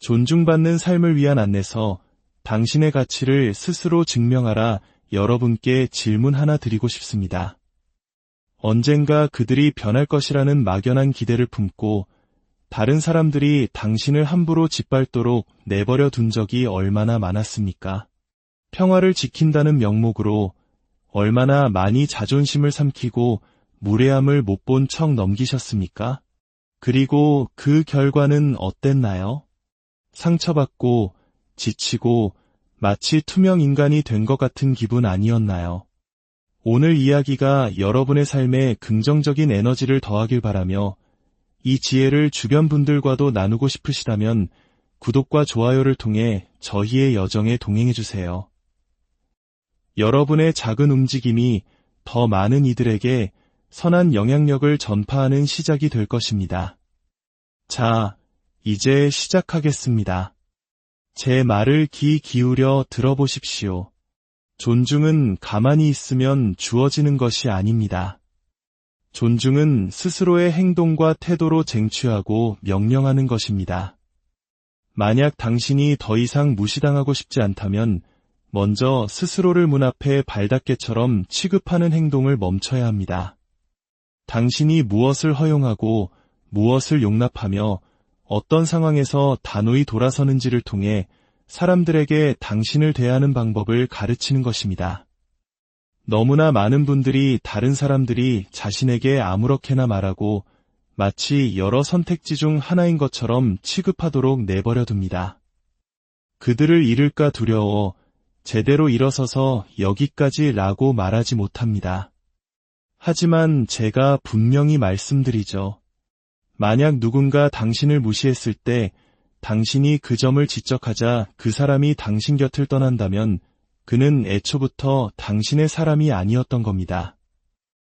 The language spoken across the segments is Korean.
존중받는 삶을 위한 안내서 당신의 가치를 스스로 증명하라. 여러분께 질문 하나 드리고 싶습니다. 언젠가 그들이 변할 것이라는 막연한 기대를 품고 다른 사람들이 당신을 함부로 짓밟도록 내버려 둔 적이 얼마나 많았습니까? 평화를 지킨다는 명목으로 얼마나 많이 자존심을 삼키고 무례함을 못 본 척 넘기셨습니까? 그리고 그 결과는 어땠나요? 상처받고 지치고 마치 투명 인간이 된 것 같은 기분 아니었나요? 오늘 이야기가 여러분의 삶에 긍정적인 에너지를 더하길 바라며 이 지혜를 주변 분들과도 나누고 싶으시다면 구독과 좋아요를 통해 저희의 여정에 동행해주세요. 여러분의 작은 움직임이 더 많은 이들에게 선한 영향력을 전파하는 시작이 될 것입니다. 자, 이제 시작하겠습니다. 제 말을 귀 기울여 들어보십시오. 존중은 가만히 있으면 주어지는 것이 아닙니다. 존중은 스스로의 행동과 태도로 쟁취하고 명령하는 것입니다. 만약 당신이 더 이상 무시당하고 싶지 않다면 먼저 스스로를 문 앞에 발닦개처럼 취급하는 행동을 멈춰야 합니다. 당신이 무엇을 허용하고 무엇을 용납하며 어떤 상황에서 단호히 돌아서는지를 통해 사람들에게 당신을 대하는 방법을 가르치는 것입니다. 너무나 많은 분들이 다른 사람들이 자신에게 아무렇게나 말하고 마치 여러 선택지 중 하나인 것처럼 취급하도록 내버려둡니다. 그들을 잃을까 두려워 제대로 일어서서 여기까지 라고 말하지 못합니다. 하지만 제가 분명히 말씀드리죠. 만약 누군가 당신을 무시했을 때 당신이 그 점을 지적하자 그 사람이 당신 곁을 떠난다면 그는 애초부터 당신의 사람이 아니었던 겁니다.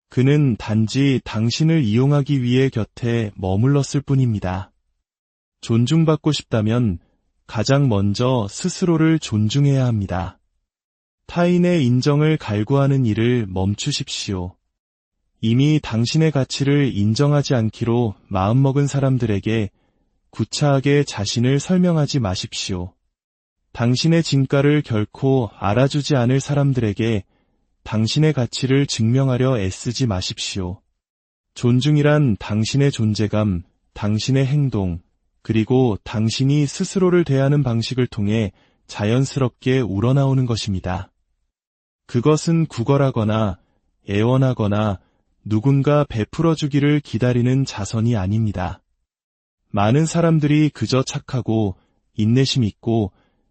그는 단지 당신을 이용하기 위해 곁에 머물렀을 뿐입니다. 존중받고 싶다면 가장 먼저 스스로를 존중해야 합니다. 타인의 인정을 갈구하는 일을 멈추십시오. 이미 당신의 가치를 인정하지 않기로 마음먹은 사람들에게 구차하게 자신을 설명하지 마십시오. 당신의 진가를 결코 알아주지 않을 사람들에게 당신의 가치를 증명하려 애쓰지 마십시오. 존중이란 당신의 존재감, 당신의 행동, 그리고 당신이 스스로를 대하는 방식을 통해 자연스럽게 우러나오는 것입니다. 그것은 구걸하거나 애원하거나 누군가 베풀어주기를 기다리는 자선이 아닙니다. 많은 사람들이 그저 착하고 인내심 있고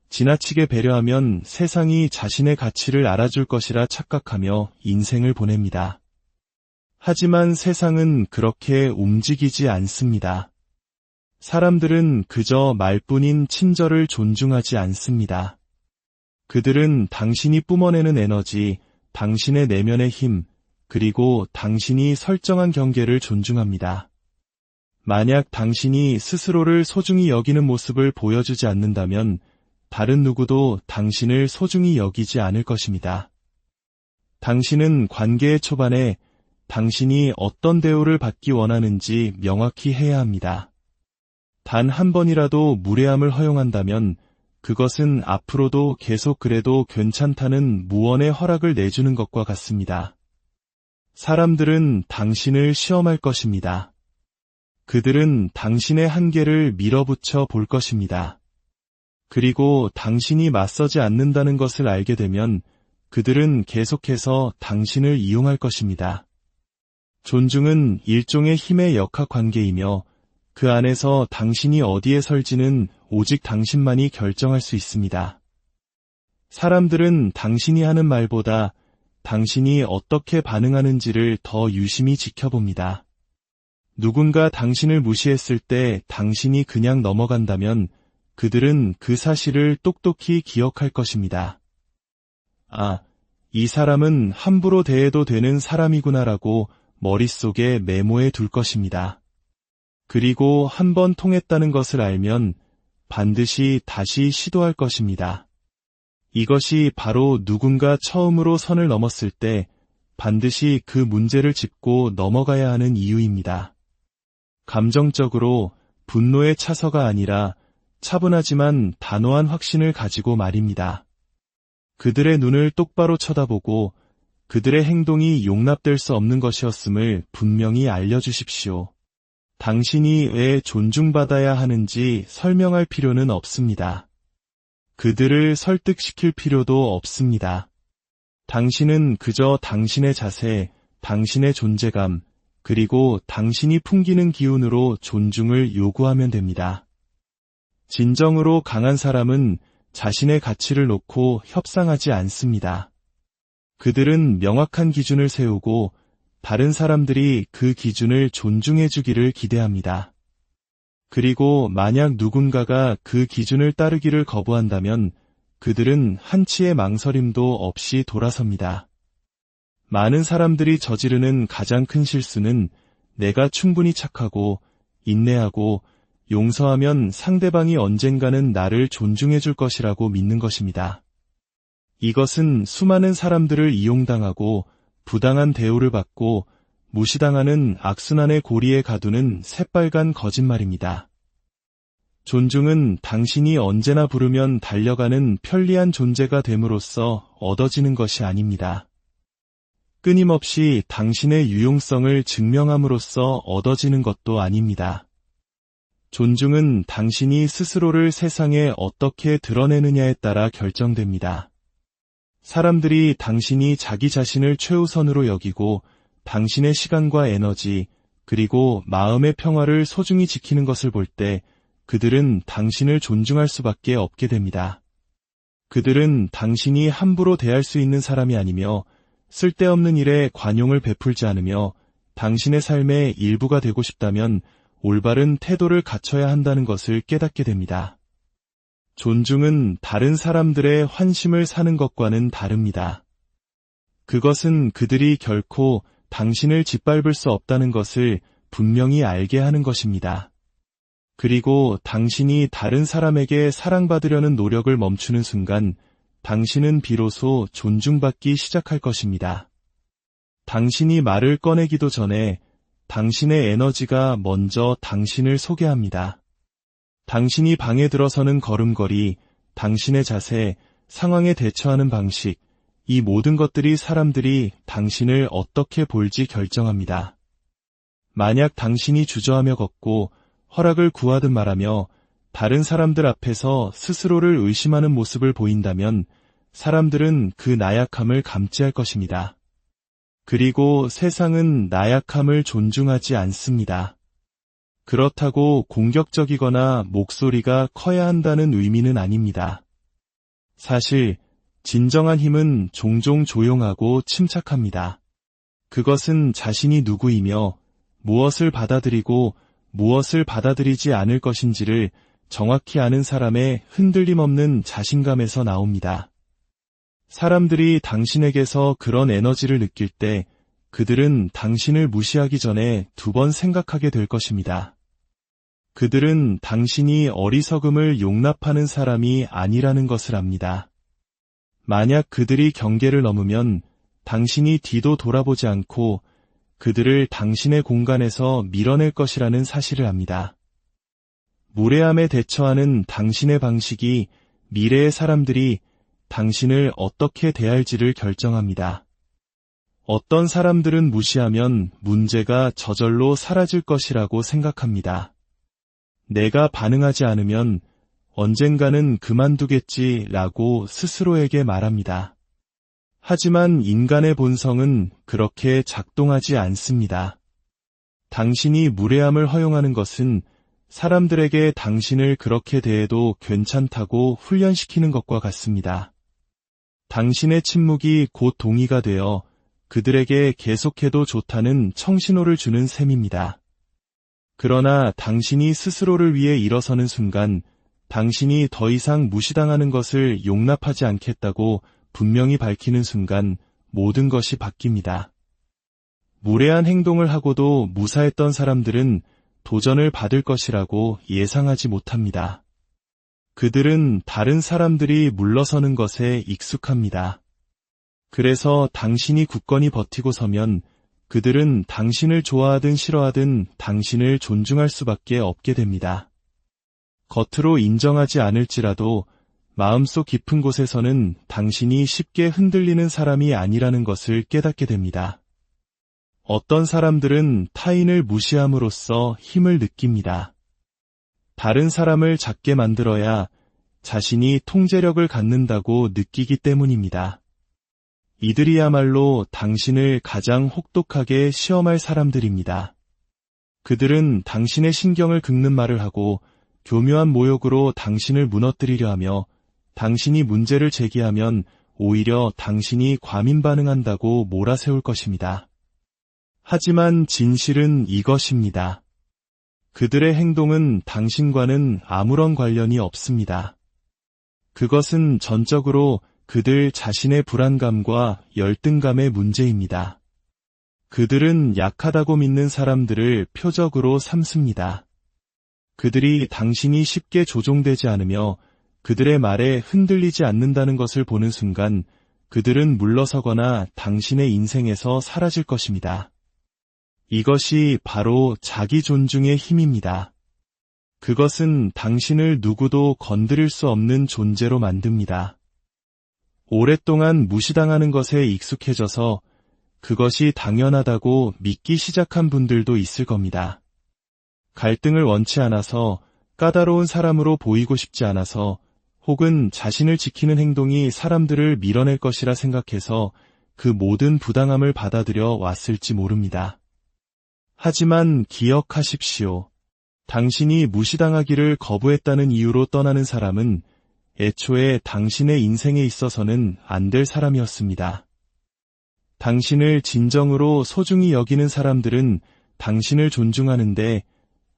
지나치게 배려하면 세상이 자신의 가치를 알아줄 것이라 착각하며 인생을 보냅니다. 하지만 세상은 그렇게 움직이지 않습니다. 사람들은 그저 말뿐인 친절을 존중하지 않습니다. 그들은 당신이 뿜어내는 에너지, 당신의 내면의 힘, 그리고 당신이 설정한 경계를 존중합니다. 만약 당신이 스스로를 소중히 여기는 모습을 보여주지 않는다면 다른 누구도 당신을 소중히 여기지 않을 것입니다. 당신은 관계의 초반에 당신이 어떤 대우를 받기 원하는지 명확히 해야 합니다. 단 한 번이라도 무례함을 허용한다면 그것은 앞으로도 계속 그래도 괜찮다는 무언의 허락을 내주는 것과 같습니다. 사람들은 당신을 시험할 것입니다. 그들은 당신의 한계를 밀어붙여 볼 것입니다. 그리고 당신이 맞서지 않는다는 것을 알게 되면 그들은 계속해서 당신을 이용할 것입니다. 존중은 일종의 힘의 역학관계이며 그 안에서 당신이 어디에 설지는 오직 당신만이 결정할 수 있습니다. 사람들은 당신이 하는 말보다 당신이 어떻게 반응하는지를 더 유심히 지켜봅니다. 누군가 당신을 무시했을 때 당신이 그냥 넘어간다면 그들은 그 사실을 똑똑히 기억할 것입니다. 아, 이 사람은 함부로 대해도 되는 사람이구나라고 머릿속에 메모해 둘 것입니다. 그리고 한 번 통했다는 것을 알면 반드시 다시 시도할 것입니다. 이것이 바로 누군가 처음으로 선을 넘었을 때 반드시 그 문제를 짚고 넘어가야 하는 이유입니다. 감정적으로 분노에 차서가 아니라 차분하지만 단호한 확신을 가지고 말입니다. 그들의 눈을 똑바로 쳐다보고 그들의 행동이 용납될 수 없는 것이었음을 분명히 알려주십시오. 당신이 왜 존중받아야 하는지 설명할 필요는 없습니다. 그들을 설득시킬 필요도 없습니다. 당신은 그저 당신의 자세, 당신의 존재감, 그리고 당신이 풍기는 기운으로 존중을 요구하면 됩니다. 진정으로 강한 사람은 자신의 가치를 놓고 협상하지 않습니다. 그들은 명확한 기준을 세우고 다른 사람들이 그 기준을 존중해 주기를 기대합니다. 그리고 만약 누군가가 그 기준을 따르기를 거부한다면 그들은 한치의 망설임도 없이 돌아섭니다. 많은 사람들이 저지르는 가장 큰 실수는 내가 충분히 착하고 인내하고 용서하면 상대방이 언젠가는 나를 존중해 줄 것이라고 믿는 것입니다. 이것은 수많은 사람들을 이용당하고 부당한 대우를 받고 무시당하는 악순환의 고리에 가두는 새빨간 거짓말입니다. 존중은 당신이 언제나 부르면 달려가는 편리한 존재가 됨으로써 얻어지는 것이 아닙니다. 끊임없이 당신의 유용성을 증명함으로써 얻어지는 것도 아닙니다. 존중은 당신이 스스로를 세상에 어떻게 드러내느냐에 따라 결정됩니다. 사람들이 당신이 자기 자신을 최우선으로 여기고 당신의 시간과 에너지, 그리고 마음의 평화를 소중히 지키는 것을 볼 때 그들은 당신을 존중할 수밖에 없게 됩니다. 그들은 당신이 함부로 대할 수 있는 사람이 아니며 쓸데없는 일에 관용을 베풀지 않으며 당신의 삶의 일부가 되고 싶다면 올바른 태도를 갖춰야 한다는 것을 깨닫게 됩니다. 존중은 다른 사람들의 환심을 사는 것과는 다릅니다. 그것은 그들이 결코 당신을 짓밟을 수 없다는 것을 분명히 알게 하는 것입니다. 그리고 당신이 다른 사람에게 사랑받으려는 노력을 멈추는 순간 당신은 비로소 존중받기 시작할 것입니다. 당신이 말을 꺼내기도 전에 당신의 에너지가 먼저 당신을 소개합니다. 당신이 방에 들어서는 걸음걸이, 당신의 자세, 상황에 대처하는 방식, 이 모든 것들이 사람들이 당신을 어떻게 볼지 결정합니다. 만약 당신이 주저하며 걷고 허락을 구하듯 말하며 다른 사람들 앞에서 스스로를 의심하는 모습을 보인다면 사람들은 그 나약함을 감지할 것입니다. 그리고 세상은 나약함을 존중하지 않습니다. 그렇다고 공격적이거나 목소리가 커야 한다는 의미는 아닙니다. 사실 진정한 힘은 종종 조용하고 침착합니다. 그것은 자신이 누구이며 무엇을 받아들이고 무엇을 받아들이지 않을 것인지를 정확히 아는 사람의 흔들림 없는 자신감에서 나옵니다. 사람들이 당신에게서 그런 에너지를 느낄 때 그들은 당신을 무시하기 전에 2번 생각하게 될 것입니다. 그들은 당신이 어리석음을 용납하는 사람이 아니라는 것을 압니다. 만약 그들이 경계를 넘으면 당신이 뒤도 돌아보지 않고 그들을 당신의 공간에서 밀어낼 것이라는 사실을 압니다. 무례함에 대처하는 당신의 방식이 미래의 사람들이 당신을 어떻게 대할지를 결정합니다. 어떤 사람들은 무시하면 문제가 저절로 사라질 것이라고 생각합니다. 내가 반응하지 않으면 언젠가는 그만두겠지라고 스스로에게 말합니다. 하지만 인간의 본성은 그렇게 작동하지 않습니다. 당신이 무례함을 허용하는 것은 사람들에게 당신을 그렇게 대해도 괜찮다고 훈련시키는 것과 같습니다. 당신의 침묵이 곧 동의가 되어 그들에게 계속해도 좋다는 청신호를 주는 셈입니다. 그러나 당신이 스스로를 위해 일어서는 순간 당신이 더 이상 무시당하는 것을 용납하지 않겠다고 분명히 밝히는 순간 모든 것이 바뀝니다. 무례한 행동을 하고도 무사했던 사람들은 도전을 받을 것이라고 예상하지 못합니다. 그들은 다른 사람들이 물러서는 것에 익숙합니다. 그래서 당신이 굳건히 버티고 서면 그들은 당신을 좋아하든 싫어하든 당신을 존중할 수밖에 없게 됩니다. 겉으로 인정하지 않을지라도 마음속 깊은 곳에서는 당신이 쉽게 흔들리는 사람이 아니라는 것을 깨닫게 됩니다. 어떤 사람들은 타인을 무시함으로써 힘을 느낍니다. 다른 사람을 작게 만들어야 자신이 통제력을 갖는다고 느끼기 때문입니다. 이들이야말로 당신을 가장 혹독하게 시험할 사람들입니다. 그들은 당신의 신경을 긁는 말을 하고 교묘한 모욕으로 당신을 무너뜨리려 하며 당신이 문제를 제기하면 오히려 당신이 과민 반응한다고 몰아세울 것입니다. 하지만 진실은 이것입니다. 그들의 행동은 당신과는 아무런 관련이 없습니다. 그것은 전적으로 그들 자신의 불안감과 열등감의 문제입니다. 그들은 약하다고 믿는 사람들을 표적으로 삼습니다. 그들이 당신이 쉽게 조종되지 않으며 그들의 말에 흔들리지 않는다는 것을 보는 순간 그들은 물러서거나 당신의 인생에서 사라질 것입니다. 이것이 바로 자기 존중의 힘입니다. 그것은 당신을 누구도 건드릴 수 없는 존재로 만듭니다. 오랫동안 무시당하는 것에 익숙해져서 그것이 당연하다고 믿기 시작한 분들도 있을 겁니다. 갈등을 원치 않아서, 까다로운 사람으로 보이고 싶지 않아서, 혹은 자신을 지키는 행동이 사람들을 밀어낼 것이라 생각해서 그 모든 부당함을 받아들여 왔을지 모릅니다. 하지만 기억하십시오. 당신이 무시당하기를 거부했다는 이유로 떠나는 사람은 애초에 당신의 인생에 있어서는 안 될 사람이었습니다. 당신을 진정으로 소중히 여기는 사람들은 당신을 존중하는데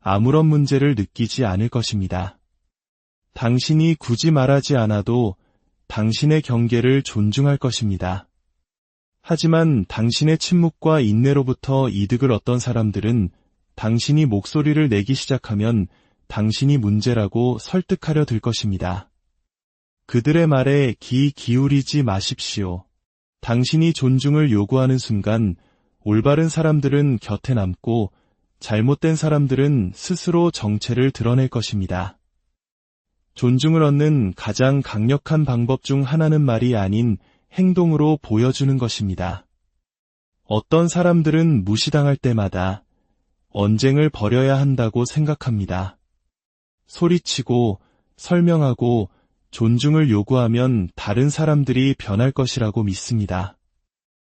아무런 문제를 느끼지 않을 것입니다. 당신이 굳이 말하지 않아도 당신의 경계를 존중할 것입니다. 하지만 당신의 침묵과 인내로부터 이득을 얻던 사람들은 당신이 목소리를 내기 시작하면 당신이 문제라고 설득하려 들 것입니다. 그들의 말에 귀 기울이지 마십시오. 당신이 존중을 요구하는 순간 올바른 사람들은 곁에 남고 잘못된 사람들은 스스로 정체를 드러낼 것입니다. 존중을 얻는 가장 강력한 방법 중 하나는 말이 아닌 행동으로 보여주는 것입니다. 어떤 사람들은 무시당할 때마다 언쟁을 벌여야 한다고 생각합니다. 소리치고 설명하고 존중을 요구하면 다른 사람들이 변할 것이라고 믿습니다.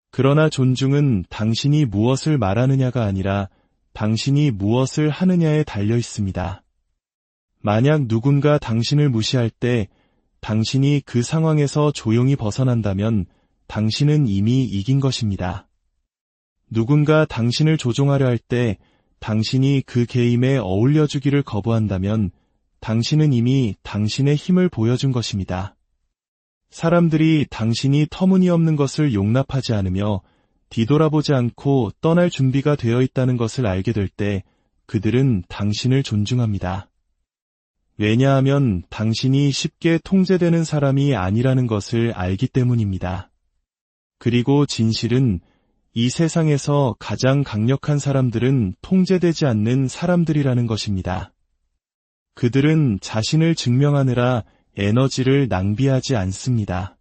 그러나 존중은 당신이 무엇을 말하느냐가 아니라 당신이 무엇을 하느냐에 달려 있습니다. 만약 누군가 당신을 무시할 때 당신이 그 상황에서 조용히 벗어난다면 당신은 이미 이긴 것입니다. 누군가 당신을 조종하려 할 때 당신이 그 게임에 어울려주기를 거부한다면 당신은 이미 당신의 힘을 보여준 것입니다. 사람들이 당신이 터무니없는 것을 용납하지 않으며 뒤돌아보지 않고 떠날 준비가 되어 있다는 것을 알게 될 때 그들은 당신을 존중합니다. 왜냐하면 당신이 쉽게 통제되는 사람이 아니라는 것을 알기 때문입니다. 그리고 진실은 이 세상에서 가장 강력한 사람들은 통제되지 않는 사람들이라는 것입니다. 그들은 자신을 증명하느라 에너지를 낭비하지 않습니다.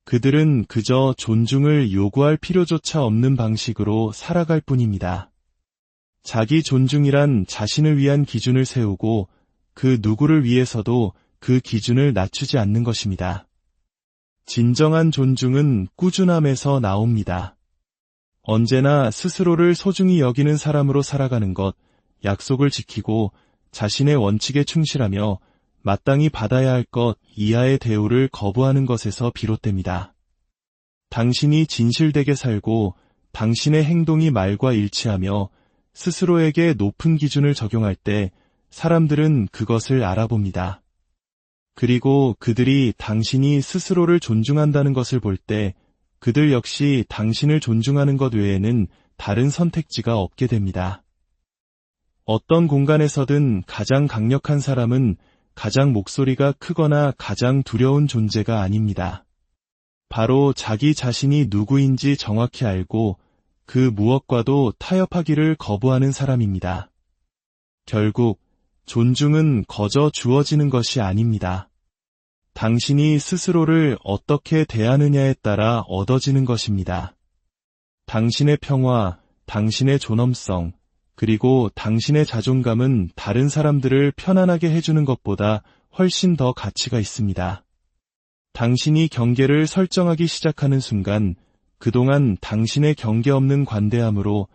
그들은 그저 존중을 요구할 필요조차 없는 방식으로 살아갈 뿐입니다. 자기 존중이란 자신을 위한 기준을 세우고 그 누구를 위해서도 그 기준을 낮추지 않는 것입니다. 진정한 존중은 꾸준함에서 나옵니다. 언제나 스스로를 소중히 여기는 사람으로 살아가는 것, 약속을 지키고 자신의 원칙에 충실하며 마땅히 받아야 할 것 이하의 대우를 거부하는 것에서 비롯됩니다. 당신이 진실되게 살고 당신의 행동이 말과 일치하며 스스로에게 높은 기준을 적용할 때 사람들은 그것을 알아봅니다. 그리고 그들이 당신이 스스로를 존중한다는 것을 볼 때 그들 역시 당신을 존중하는 것 외에는 다른 선택지가 없게 됩니다. 어떤 공간에서든 가장 강력한 사람은 가장 목소리가 크거나 가장 두려운 존재가 아닙니다. 바로 자기 자신이 누구인지 정확히 알고 그 무엇과도 타협하기를 거부하는 사람입니다. 결국 존중은 거저 주어지는 것이 아닙니다. 당신이 스스로를 어떻게 대하느냐에 따라 얻어지는 것입니다. 당신의 평화, 당신의 존엄성, 그리고 당신의 자존감은 다른 사람들을 편안하게 해주는 것보다 훨씬 더 가치가 있습니다. 당신이 경계를 설정하기 시작하는 순간 그동안 당신의 경계 없는 관대함으로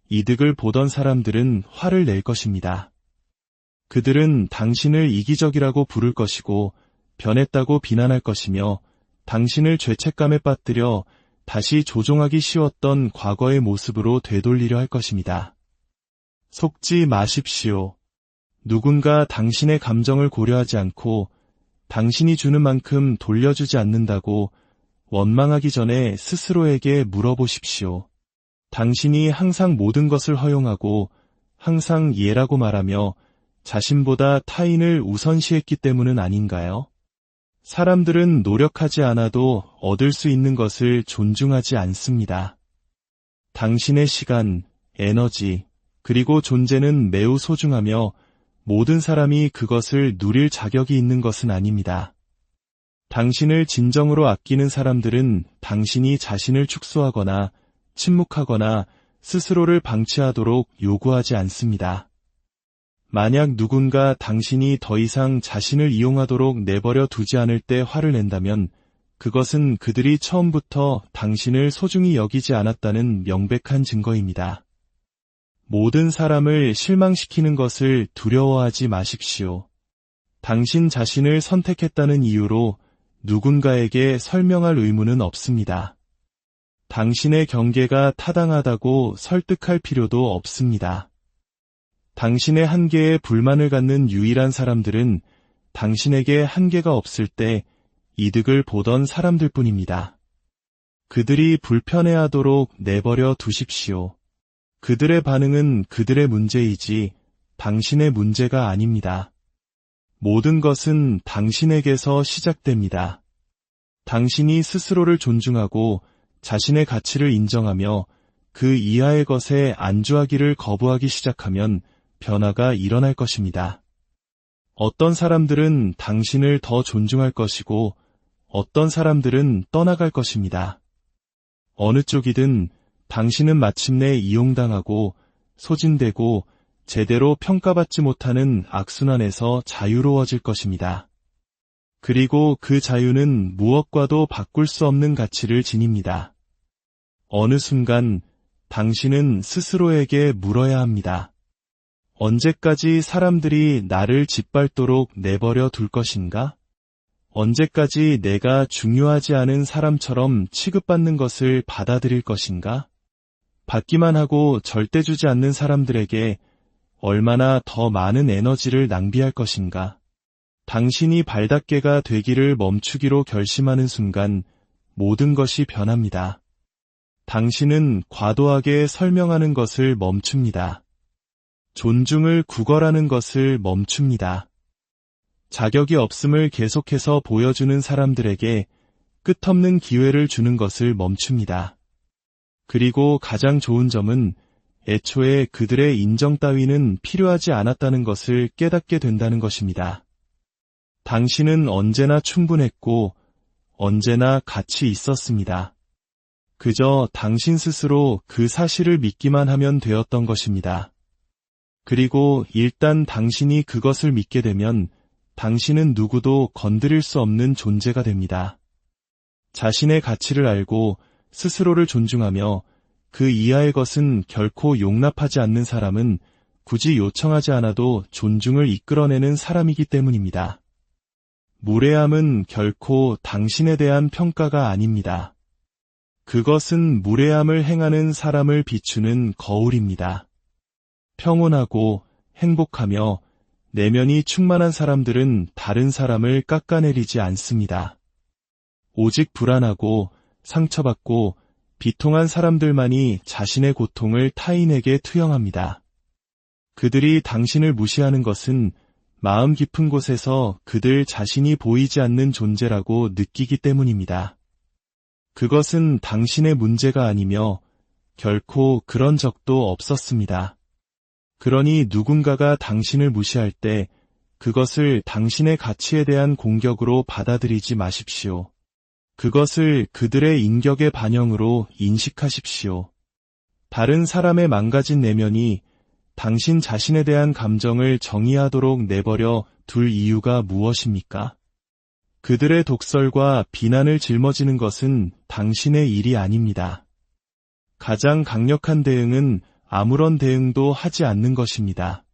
이득을 보던 사람들은 화를 낼 것입니다. 그들은 당신을 이기적이라고 부를 것이고 변했다고 비난할 것이며 당신을 죄책감에 빠뜨려 다시 조종하기 쉬웠던 과거의 모습으로 되돌리려 할 것입니다. 속지 마십시오. 누군가 당신의 감정을 고려하지 않고 당신이 주는 만큼 돌려주지 않는다고 원망하기 전에 스스로에게 물어보십시오. 당신이 항상 모든 것을 허용하고 항상 예라고 말하며 자신보다 타인을 우선시했기 때문은 아닌가요? 사람들은 노력하지 않아도 얻을 수 있는 것을 존중하지 않습니다. 당신의 시간, 에너지, 그리고 존재는 매우 소중하며 모든 사람이 그것을 누릴 자격이 있는 것은 아닙니다. 당신을 진정으로 아끼는 사람들은 당신이 자신을 축소하거나 침묵하거나 스스로를 방치하도록 요구하지 않습니다. 만약 누군가 당신이 더 이상 자신을 이용하도록 내버려 두지 않을 때 화를 낸다면 그것은 그들이 처음부터 당신을 소중히 여기지 않았다는 명백한 증거입니다. 모든 사람을 실망시키는 것을 두려워하지 마십시오. 당신 자신을 선택했다는 이유로 누군가에게 설명할 의무는 없습니다. 당신의 경계가 타당하다고 설득할 필요도 없습니다. 당신의 한계에 불만을 갖는 유일한 사람들은 당신에게 한계가 없을 때 이득을 보던 사람들 뿐입니다. 그들이 불편해하도록 내버려 두십시오. 그들의 반응은 그들의 문제이지 당신의 문제가 아닙니다. 모든 것은 당신에게서 시작됩니다. 당신이 스스로를 존중하고 자신의 가치를 인정하며 그 이하의 것에 안주하기를 거부하기 시작하면 변화가 일어날 것입니다. 어떤 사람들은 당신을 더 존중할 것이고 어떤 사람들은 떠나갈 것입니다. 어느 쪽이든 당신은 마침내 이용당하고 소진되고 제대로 평가받지 못하는 악순환에서 자유로워질 것입니다. 그리고 그 자유는 무엇과도 바꿀 수 없는 가치를 지닙니다. 어느 순간 당신은 스스로에게 물어야 합니다. 언제까지 사람들이 나를 짓밟도록 내버려 둘 것인가? 언제까지 내가 중요하지 않은 사람처럼 취급받는 것을 받아들일 것인가? 받기만 하고 절대 주지 않는 사람들에게 얼마나 더 많은 에너지를 낭비할 것인가? 당신이 발닦개가 되기를 멈추기로 결심하는 순간 모든 것이 변합니다. 당신은 과도하게 설명하는 것을 멈춥니다. 존중을 구걸하는 것을 멈춥니다. 자격이 없음을 계속해서 보여주는 사람들에게 끝없는 기회를 주는 것을 멈춥니다. 그리고 가장 좋은 점은 애초에 그들의 인정 따위는 필요하지 않았다는 것을 깨닫게 된다는 것입니다. 당신은 언제나 충분했고 언제나 가치 있었습니다. 그저 당신 스스로 그 사실을 믿기만 하면 되었던 것입니다. 그리고 일단 당신이 그것을 믿게 되면 당신은 누구도 건드릴 수 없는 존재가 됩니다. 자신의 가치를 알고 스스로를 존중하며 그 이하의 것은 결코 용납하지 않는 사람은 굳이 요청하지 않아도 존중을 이끌어내는 사람이기 때문입니다. 무례함은 결코 당신에 대한 평가가 아닙니다. 그것은 무례함을 행하는 사람을 비추는 거울입니다. 평온하고 행복하며 내면이 충만한 사람들은 다른 사람을 깎아내리지 않습니다. 오직 불안하고 상처받고 비통한 사람들만이 자신의 고통을 타인에게 투영합니다. 그들이 당신을 무시하는 것은 마음 깊은 곳에서 그들 자신이 보이지 않는 존재라고 느끼기 때문입니다. 그것은 당신의 문제가 아니며 결코 그런 적도 없었습니다. 그러니 누군가가 당신을 무시할 때 그것을 당신의 가치에 대한 공격으로 받아들이지 마십시오. 그것을 그들의 인격의 반영으로 인식하십시오. 다른 사람의 망가진 내면이 당신 자신에 대한 감정을 정의하도록 내버려 둘 이유가 무엇입니까? 그들의 독설과 비난을 짊어지는 것은 당신의 일이 아닙니다. 가장 강력한 대응은 아무런 대응도 하지 않는 것입니다.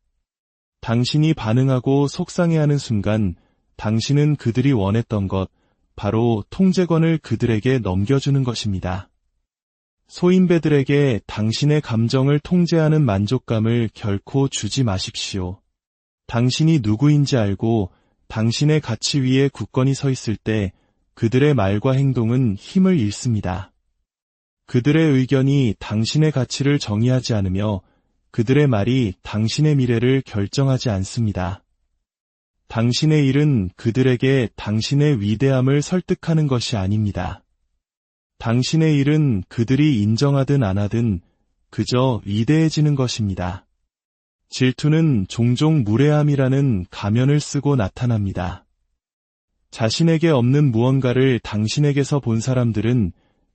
당신이 반응하고 속상해하는 순간 당신은 그들이 원했던 것, 바로 통제권을 그들에게 넘겨주는 것입니다. 소인배들에게 당신의 감정을 통제하는 만족감을 결코 주지 마십시오. 당신이 누구인지 알고 당신의 가치 위에 굳건히 서 있을 때 그들의 말과 행동은 힘을 잃습니다. 그들의 의견이 당신의 가치를 정의하지 않으며 그들의 말이 당신의 미래를 결정하지 않습니다. 당신의 일은 그들에게 당신의 위대함을 설득하는 것이 아닙니다. 당신의 일은 그들이 인정하든 안 하든 그저 위대해지는 것입니다. 질투는 종종 무례함이라는 가면을 쓰고 나타납니다. 자신에게 없는 무언가를 당신에게서 본 사람들은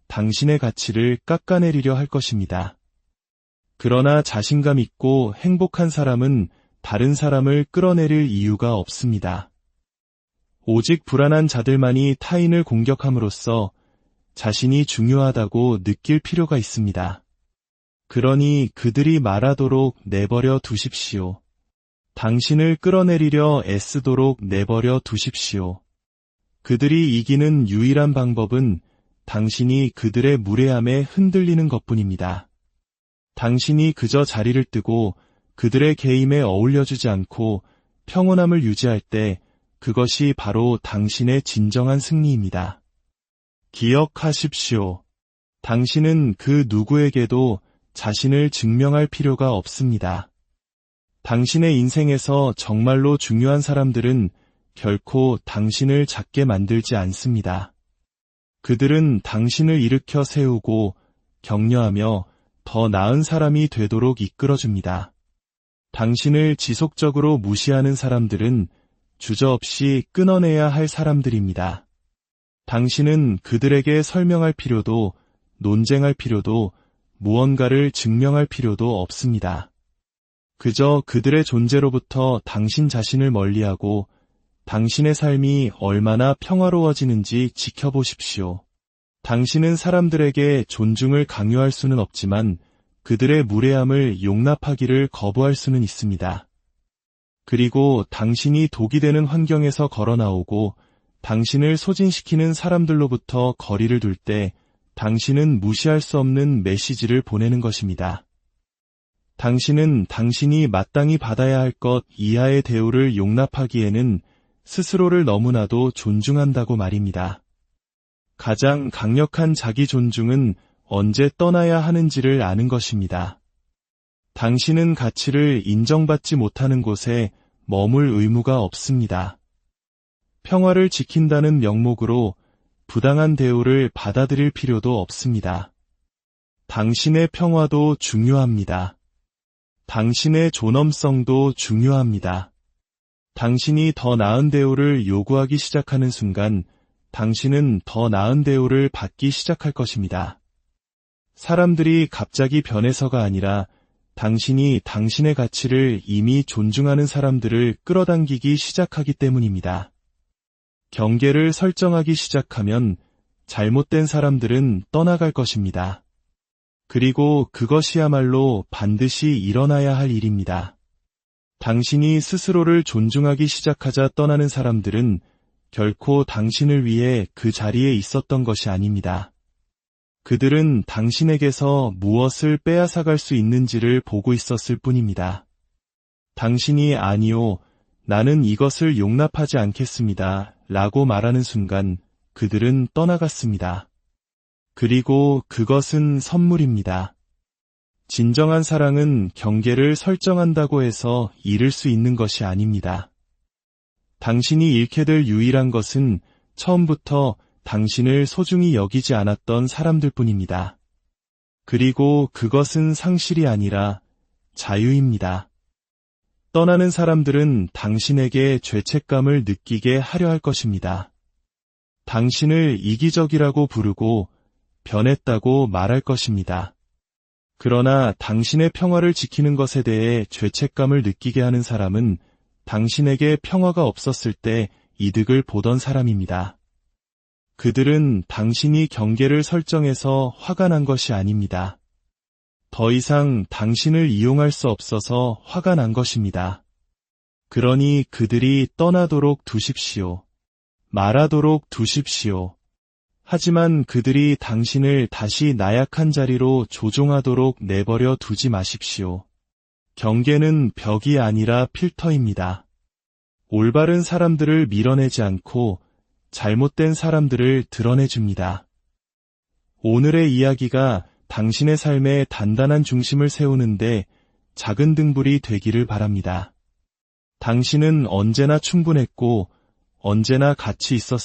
당신의 가치를 깎아내리려 할 것입니다. 그러나 자신감 있고 행복한 사람은 다른 사람을 끌어내릴 이유가 없습니다. 오직 불안한 자들만이 타인을 공격함으로써 자신이 중요하다고 느낄 필요가 있습니다. 그러니 그들이 말하도록 내버려 두십시오. 당신을 끌어내리려 애쓰도록 내버려 두십시오. 그들이 이기는 유일한 방법은 당신이 그들의 무례함에 흔들리는 것뿐입니다. 당신이 그저 자리를 뜨고 그들의 개임에 어울려주지 않고 평온함을 유지할 때 그것이 바로 당신의 진정한 승리입니다. 기억하십시오. 당신은 그 누구에게도 자신을 증명할 필요가 없습니다. 당신의 인생에서 정말로 중요한 사람들은 결코 당신을 작게 만들지 않습니다. 그들은 당신을 일으켜 세우고 격려하며 더 나은 사람이 되도록 이끌어줍니다. 당신을 지속적으로 무시하는 사람들은 주저없이 끊어내야 할 사람들입니다. 당신은 그들에게 설명할 필요도 논쟁할 필요도 무언가를 증명할 필요도 없습니다. 그저 그들의 존재로부터 당신 자신을 멀리하고 당신의 삶이 얼마나 평화로워지는지 지켜보십시오. 당신은 사람들에게 존중을 강요할 수는 없지만 그들의 무례함을 용납하기를 거부할 수는 있습니다. 그리고 당신이 독이 되는 환경에서 걸어 나오고 당신을 소진시키는 사람들로부터 거리를 둘 때 당신은 무시할 수 없는 메시지를 보내는 것입니다. 당신은 당신이 마땅히 받아야 할 것 이하의 대우를 용납하기에는 스스로를 너무나도 존중한다고 말입니다. 가장 강력한 자기 존중은 언제 떠나야 하는지를 아는 것입니다. 당신은 가치를 인정받지 못하는 곳에 머물 의무가 없습니다. 평화를 지킨다는 명목으로 부당한 대우를 받아들일 필요도 없습니다. 당신의 평화도 중요합니다. 당신의 존엄성도 중요합니다. 당신이 더 나은 대우를 요구하기 시작하는 순간 당신은 더 나은 대우를 받기 시작할 것입니다. 사람들이 갑자기 변해서가 아니라 당신이 당신의 가치를 이미 존중하는 사람들을 끌어당기기 시작하기 때문입니다. 경계를 설정하기 시작하면 잘못된 사람들은 떠나갈 것입니다. 그리고 그것이야말로 반드시 일어나야 할 일입니다. 당신이 스스로를 존중하기 시작하자 떠나는 사람들은 결코 당신을 위해 그 자리에 있었던 것이 아닙니다. 그들은 당신에게서 무엇을 빼앗아갈 수 있는지를 보고 있었을 뿐입니다. 당신이 아니요, 나는 이것을 용납하지 않겠습니다. 라고 말하는 순간 그들은 떠나갔습니다. 그리고 그것은 선물입니다. 진정한 사랑은 경계를 설정한다고 해서 잃을 수 있는 것이 아닙니다. 당신이 잃게 될 유일한 것은 처음부터 당신을 소중히 여기지 않았던 사람들 뿐입니다. 그리고 그것은 상실이 아니라 자유입니다. 떠나는 사람들은 당신에게 죄책감을 느끼게 하려 할 것입니다. 당신을 이기적이라고 부르고 변했다고 말할 것입니다. 그러나 당신의 평화를 지키는 것에 대해 죄책감을 느끼게 하는 사람은 당신에게 평화가 없었을 때 이득을 보던 사람입니다. 그들은 당신이 경계를 설정해서 화가 난 것이 아닙니다. 더 이상 당신을 이용할 수 없어서 화가 난 것입니다. 그러니 그들이 떠나도록 두십시오. 말하도록 두십시오. 하지만 그들이 당신을 다시 나약한 자리로 조종하도록 내버려 두지 마십시오. 경계는 벽이 아니라 필터입니다. 올바른 사람들을 밀어내지 않고 잘못된 사람들을 드러내줍니다. 오늘의 이야기가 당신의 삶에 단단한 중심을 세우는데 작은 등불이 되기를 바랍니다. 당신은 언제나 충분했고 언제나 가치 있었습니다.